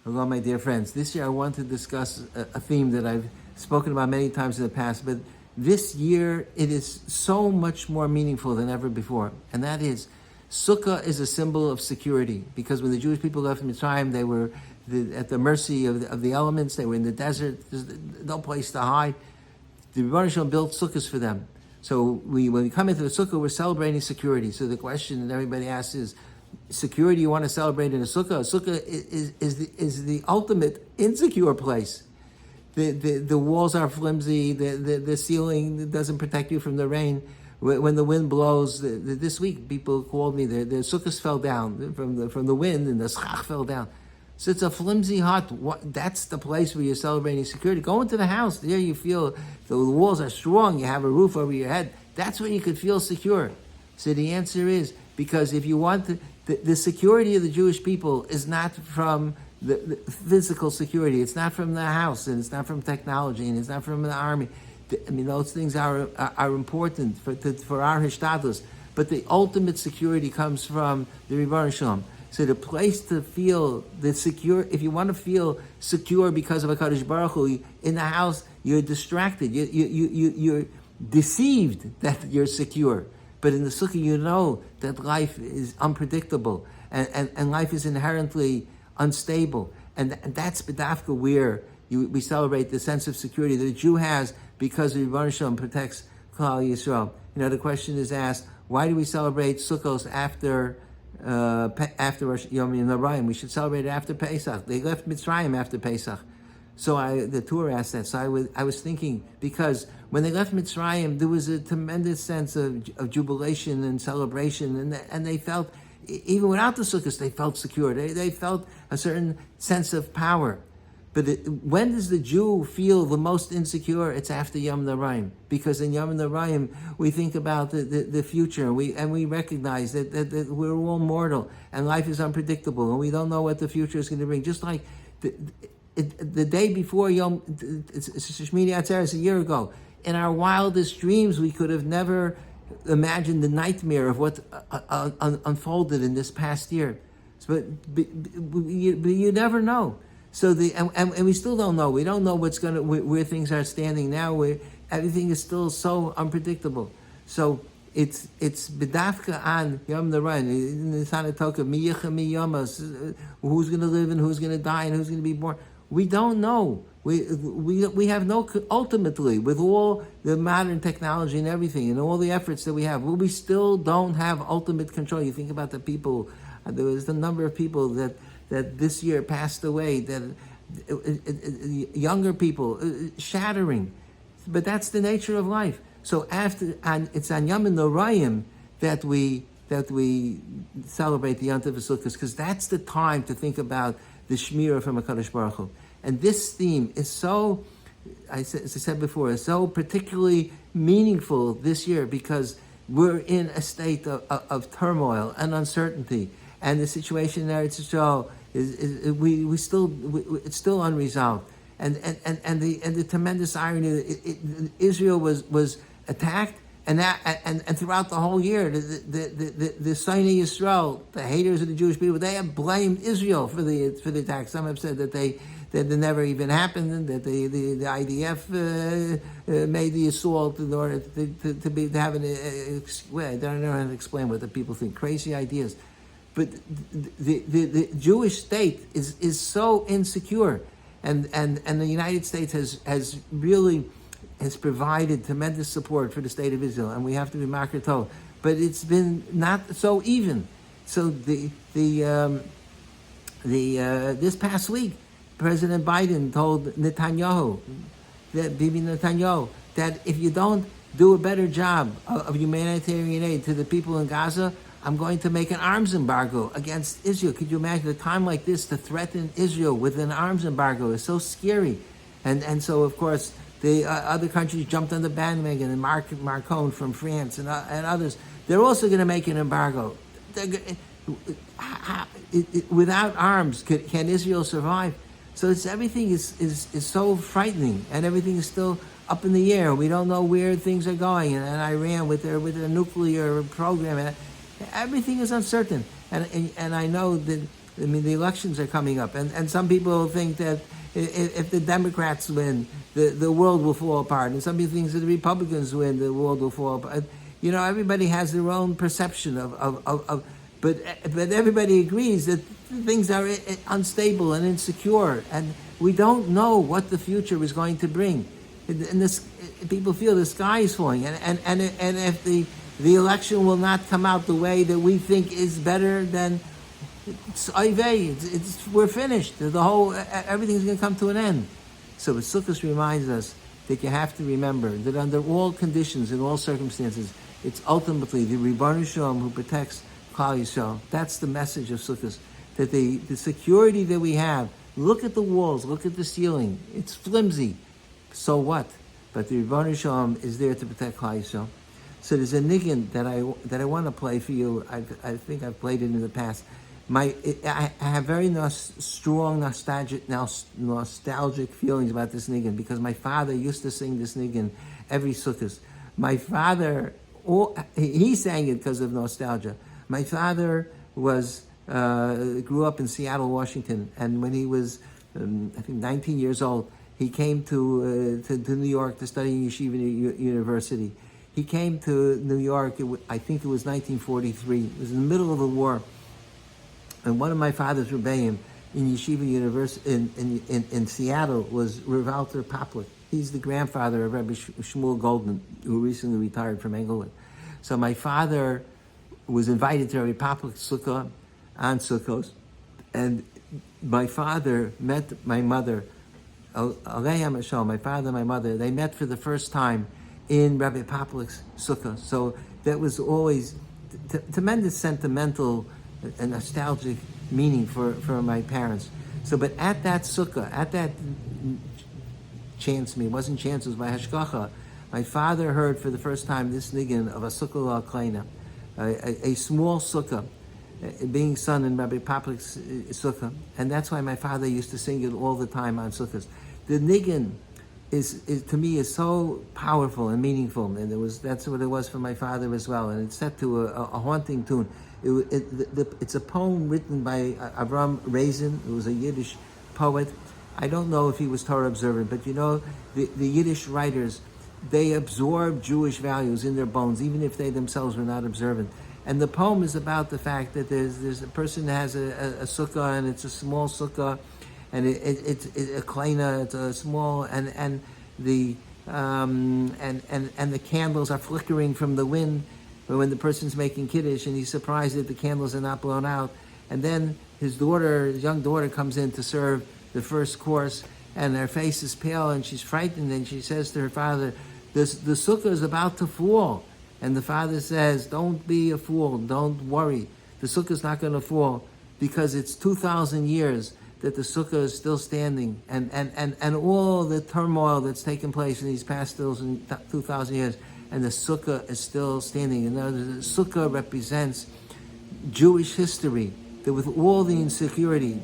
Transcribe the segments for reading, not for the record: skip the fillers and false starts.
Hello, my dear friends. This year I want to discuss a theme that I've spoken about many times in the past, but this year it is so much more meaningful than ever before, and that is Suka is a symbol of security, because when the Jewish people left Mitzrayim, they were at the mercy of the elements. They were in the desert. There's no place to hide. The Rebbeinu Shalom built sukkahs for them. So when we come into the sukkah, we're celebrating security. So the question that everybody asks is, security you want to celebrate in a sukkah? A sukkah is the ultimate insecure place. The walls are flimsy. The ceiling doesn't protect you from the rain. When the wind blows, this week people called me. The sukkahs fell down from the wind, and the schach fell down. So it's a flimsy hut. That's the place where you're celebrating security. Go into the house. There you feel the walls are strong. You have a roof over your head. That's where you could feel secure. So the answer is, because if you want the security of the Jewish people is not from the physical security. It's not from the house, and it's not from technology, and it's not from the army. I mean, those things are important for our hishtadlus. But the ultimate security comes from the Rebbeinu Shalom. So the place to feel the secure, if you want to feel secure because of HaKadosh Baruch Hu, in the house, you're distracted. You're deceived that you're secure. But in the sukkah, you know that life is unpredictable, and life is inherently unstable. And that's B'dafka where we celebrate the sense of security that a Jew has because the Rebbeinu Shalom protects Klal Yisrael. The question is asked, why do we celebrate Sukkos after Rosh Yom Narayim? We should celebrate it after Pesach. They left Mitzrayim after Pesach. So the tour asked that. So I was thinking, because when they left Mitzrayim, there was a tremendous sense of jubilation and celebration, and they felt, even without the sukkahs, they felt secure. They felt a certain sense of power. But when does the Jew feel the most insecure? It's after Yom Narayim, because in Yom Narayim we think about the future, and we recognize that we're all mortal and life is unpredictable, and we don't know what the future is going to bring. Just like the day before Yom Shmini Atzeres a year ago, in our wildest dreams, we could have never imagined the nightmare of what unfolded in this past year. But you never know. So and we still don't know. We don't know where things are standing now. Where everything is still so unpredictable. So it's b'dafka on Yom Narayim in the Sanatoka miyicha miyamas. Who's going to live and who's going to die and who's going to be born? We don't know. We have no, ultimately, with all the modern technology and everything and all the efforts that we have, we still don't have ultimate control. You think about the people. There was the number of people that this year passed away, that younger people, shattering. But that's the nature of life. So it's on Yom Narayim that we celebrate the Yontif Sukkos, because that's the time to think about the Shmirah from HaKadosh Baruch Hu. And this theme is so, as I said before, is so particularly meaningful this year, because we're in a state of turmoil and uncertainty, and the situation in Eretz Yisrael it's still unresolved, and the tremendous irony, Israel was attacked, and throughout the whole year, the Sinai Yisrael, the haters of the Jewish people, they have blamed Israel for the attack. Some have said that they never even happened, and that the IDF made the assault in order to have I don't know how to explain what the people think. Crazy ideas. But the Jewish state is so insecure, and the United States has provided tremendous support for the state of Israel, and we have to be makar tov. But it's been not so even. So this past week, President Biden told Bibi Netanyahu, that if you don't do a better job of humanitarian aid to the people in Gaza, I'm going to make an arms embargo against Israel. Could you imagine a time like this to threaten Israel with an arms embargo? Is so scary. And so, of course, the other countries jumped on the bandwagon, and Macron from France and others. They're also going to make an embargo. Without arms, can Israel survive? So everything is so frightening, and everything is still up in the air. We don't know where things are going. And Iran with their nuclear program, everything is uncertain. And I know that I mean, the elections are coming up, and some people think that if the Democrats win, the world will fall apart, and some people think that the Republicans win, the world will fall apart. Everybody has their own perception but everybody agrees that things are unstable and insecure, and we don't know what the future is going to bring. And people feel the sky is falling, and if the election will not come out the way that we think is better, then we're finished. Everything's going to come to an end. So Sukkos reminds us that you have to remember that under all conditions, in all circumstances, it's ultimately the Ribono Shel Olam who protects Klal Yisrael. That's the message of Sukkos. That the security that we have, look at the walls, look at the ceiling. It's flimsy. So what? But the Ribono Shel Olam is there to protect Klal Yisrael. So there's a Niggun that I want to play for you. I think I've played it in the past. I have very strong nostalgic feelings about this Niggun because my father used to sing this Niggun every Sukkos. My father, he sang it because of nostalgia. My father grew up in Seattle, Washington, and when he was, I think, 19 years old, he came to New York to study in Yeshiva University. He came to New York, I think it was 1943. It was in the middle of the war. And one of my father's rebbeim in Yeshiva University in Seattle was Rav Alter Poplik. He's the grandfather of Rabbi Shmuel Goldman, who recently retired from Englewood. So my father was invited to Rabbi Poplik's Suka on Sukkos, and my father met my mother, Aleichem Hashem, my father and my mother. They met for the first time in Rabbi Poplik's Sukkah. So that was always tremendous sentimental and nostalgic meaning for my parents. So, but at that Sukkah, at that chance, it wasn't chance, it was by Hashgacha, my father heard for the first time this Niggun of a Sukkah La Kleina, a small Sukkah, being sung in Rabbi Poplik's Sukkah. And that's why my father used to sing it all the time on Sukkahs. The Niggun is to me is so powerful and meaningful, and that's what it was for my father as well. And it's set to a haunting tune. It's a poem written by Avram Raisin, who was a Yiddish poet. I don't know if he was Torah observant, but the Yiddish writers, they absorb Jewish values in their bones, even if they themselves were not observant. And the poem is about the fact that there's a person that has a sukkah, and it's a small sukkah, and it's a kleina, it's a small, and the candles are flickering from the wind when the person's making kiddush, and he's surprised that the candles are not blown out. And then his young daughter, comes in to serve the first course, and her face is pale, and she's frightened, and she says to her father, the sukkah is about to fall. And the father says, don't be a fool, don't worry. The sukkah is not going to fall, because it's 2,000 years that the sukkah is still standing, and all the turmoil that's taken place in these past 2,000 years, and the sukkah is still standing. And the sukkah represents Jewish history, that with all the insecurity,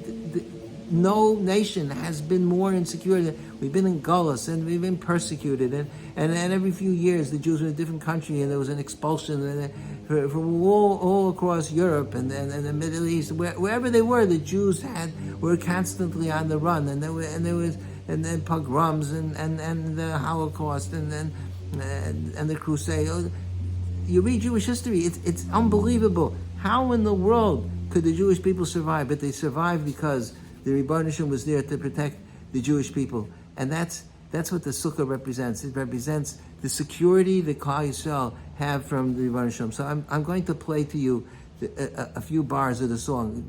no nation has been more insecure. We've been in Gullus, and we've been persecuted, and every few years the Jews were in a different country, and there was an expulsion from all across Europe and the Middle East, wherever they were. The Jews were constantly on the run, and there was pogroms and the Holocaust and the Crusade. You read Jewish history; it's unbelievable. How in the world could the Jewish people survive? But they survived because the Ribono Shel Olam was there to protect the Jewish people, and that's what the Sukkah represents. It represents the security that Klal Yisrael have from the Ribono Shel Olam. So I'm going to play to you a few bars of the song.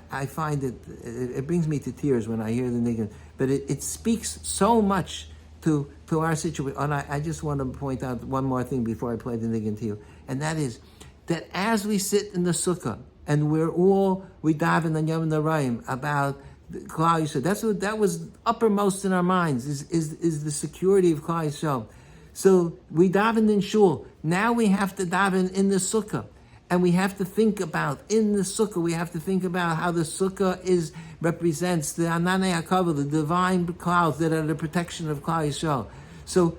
I find it brings me to tears when I hear the Niggun, but it speaks so much to our situation. And I just want to point out one more thing before I play the Niggun to you, and that is that as we sit in the Sukkah, and we daven and Yom Noraim about Klal Yisrael. That was uppermost in our minds, is the security of Klal Yisrael. So we daven in shul. Now we have to daven in the sukkah, and we have to think about in the sukkah. We have to think about how the sukkah represents the Ananei HaKavod, the divine clouds that are the protection of Klal Yisrael. So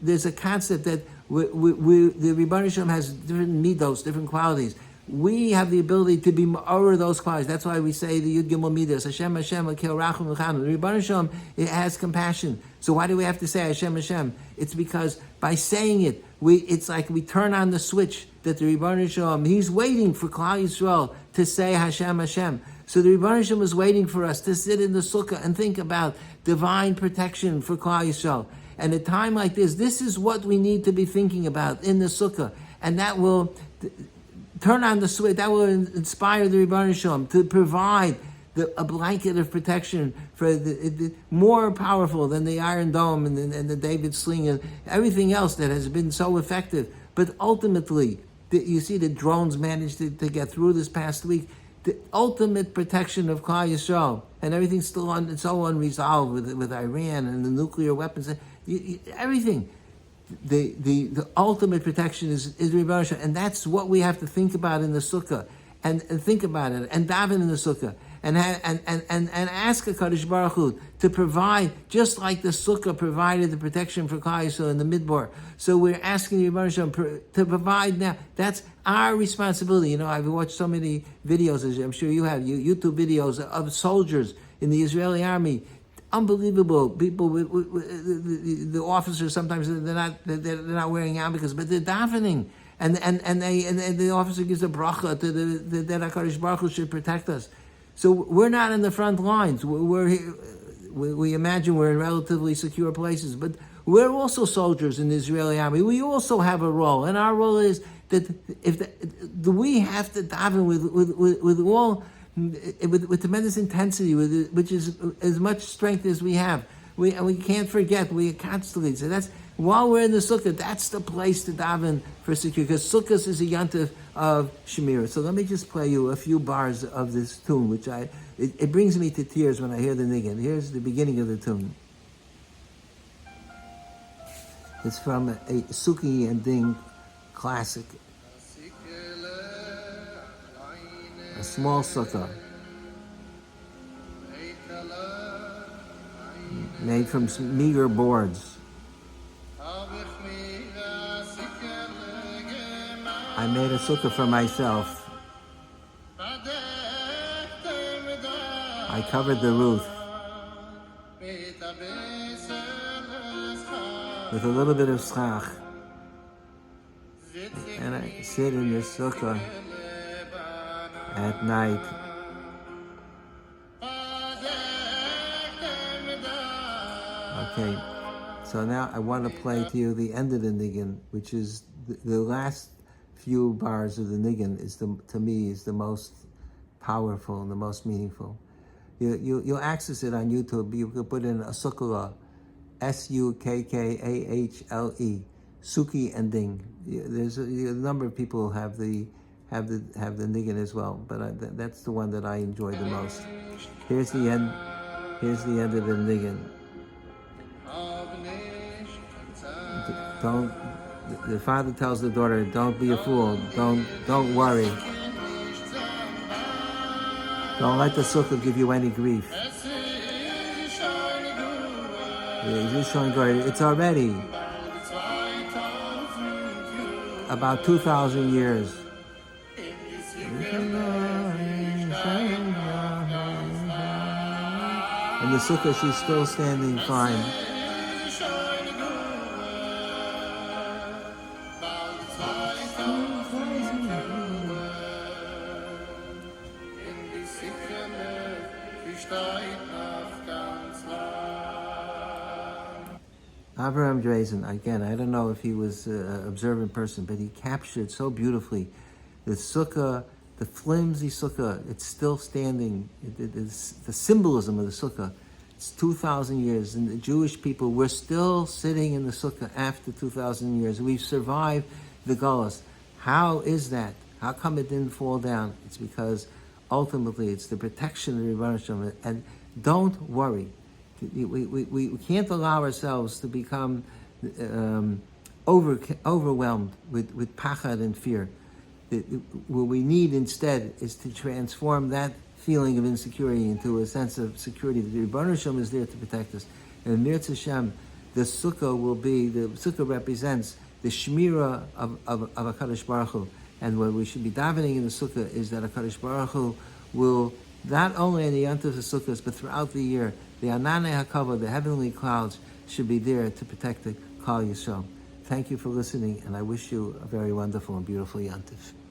there's a concept that the Ribono Shel Olam has different midos, different qualities. we have the ability to be over those qualities. That's why we say the Yud Gimel Midas, Hashem, Hashem, Akil, Rachum, L'chanu. The Rebbeinu Shalom, it has compassion. So why do we have to say Hashem, Hashem? It's because by saying it, it's like we turn on the switch that the Rebbeinu Shalom, He's waiting for Klal Yisrael to say Hashem, Hashem. So the Rebbeinu Shalom is waiting for us to sit in the Sukkah and think about divine protection for Klal Yisrael. And at a time like this is what we need to be thinking about in the Sukkah. And that will turn on the switch, that will inspire the Rebbeinu Shalom to provide a blanket of protection for the more powerful than the Iron Dome and the David Sling and everything else that has been so effective. But ultimately, you see the drones managed to get through this past week. The ultimate protection of Klal Yisrael, and everything's still so unresolved with Iran and the nuclear weapons, everything. The ultimate protection is Rebbeinu Shalom, and that's what we have to think about in the Sukkah, and think about it, and daven in the Sukkah, and ask HaKadosh Baruch Hu to provide, just like the Sukkah provided the protection for Klal Yisrael in the Midbar. So we're asking the Rebbeinu Shalom to provide now. That's our responsibility. I've watched so many videos, as I'm sure you have, YouTube videos of soldiers in the Israeli army. Unbelievable people. The officers sometimes they're not wearing yarmulkes, but they're davening, and the officer gives a bracha to that HaKadosh Baruch Hu should protect us. So we're not in the front lines. We imagine we're in relatively secure places, but we're also soldiers in the Israeli army. We also have a role, and our role is that we have to daven with all. With tremendous intensity, which is as much strength as we have. We can't forget, we constantly. So that's, while we're in the Sukkah, that's the place to daven for security, because Sukkah is a yantiv of Shemira. So let me just play you a few bars of this tune, which it brings me to tears when I hear the Niggun. Here's the beginning of the tune. It's from a Suki and Ding classic. A small sukkah made from some meager boards. I made a sukkah for myself. I covered the roof with a little bit of schach, and I sit in the sukkah at night. Okay, so now I want to play to you the end of the Niggun, which is the last few bars of the Niggun. To me is the most powerful and the most meaningful. You'll access it on YouTube. You can put in a Sukkah, Sukkahle, Suki and Ding. There's a number of people who have the Niggun as well, but that's the one that I enjoy the most. Here's the end. Here's the end of the Niggun. The father tells the daughter, "Don't be a fool. Don't worry. Don't let the Sukkah give you any grief. He's showing glory. It's already about 2,000 years." And the Sukkah, she's still standing fine. Avraham Drazen, again, I don't know if he was an observant person, but he captured so beautifully the Sukkah, the flimsy Sukkah. It's still standing. It's the symbolism of the Sukkah. It's 2,000 years, and the Jewish people, we're still sitting in the Sukkah after 2,000 years. We've survived the Golus. How is that? How come it didn't fall down? It's because ultimately it's the protection of the Rebbeinu Shalom. And don't worry. We can't allow ourselves to become overwhelmed with pachad and fear. What we need instead is to transform that feeling of insecurity into a sense of security. The Rebbeinu Shalom is there to protect us. And Mirz Hashem, the Sukkah represents the Shmira of HaKadosh Baruch Hu. And what we should be davening in the Sukkah is that HaKadosh Baruch Hu will, not only in the Yom Tov Sukkos, but throughout the year, the Ananei HaKavod, the heavenly clouds, should be there to protect the Klal Yisrael. Thank you for listening, and I wish you a very wonderful and beautiful Yom Tov.